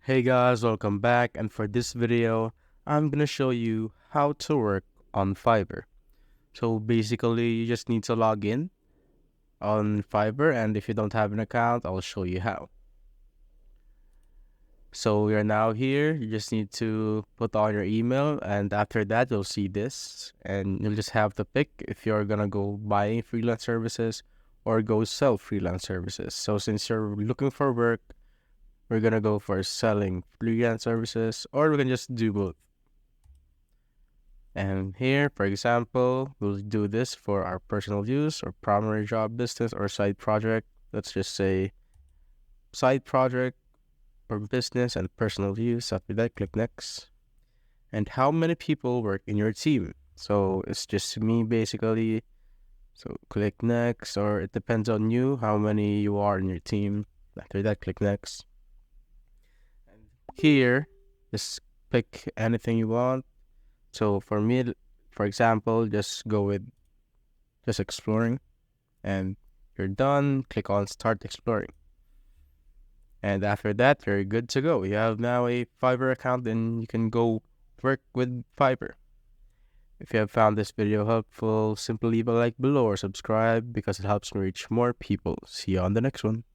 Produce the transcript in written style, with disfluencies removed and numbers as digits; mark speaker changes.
Speaker 1: Hey guys, welcome back, and for this video, I'm gonna show you how to work on Fiverr. So basically, you just need to log in on Fiverr, and if you don't have an account, I'll show you how. So we are now here. You just need to put on your email, and after that, you'll see this, and you'll just have to pick if you're gonna go buy freelance services or go sell freelance services. So since you're looking for work, we're gonna go for selling freelance services, or we can just do both. And here, for example, we'll do this for our personal use or primary job, business, or side project. Let's just say side project for business and personal use. After that, click next. And how many people work in your team? So it's just me basically. So click next, or it depends on you how many you are in your team. After that, click next. Here, just pick anything you want. So for me, for example, just go with just exploring, and you're done. Click on start exploring. And after that, you're good to go. You have now a Fiverr account and you can go work with Fiverr. If you have found this video helpful, simply leave a like below or subscribe because it helps me reach more people. See you on the next one.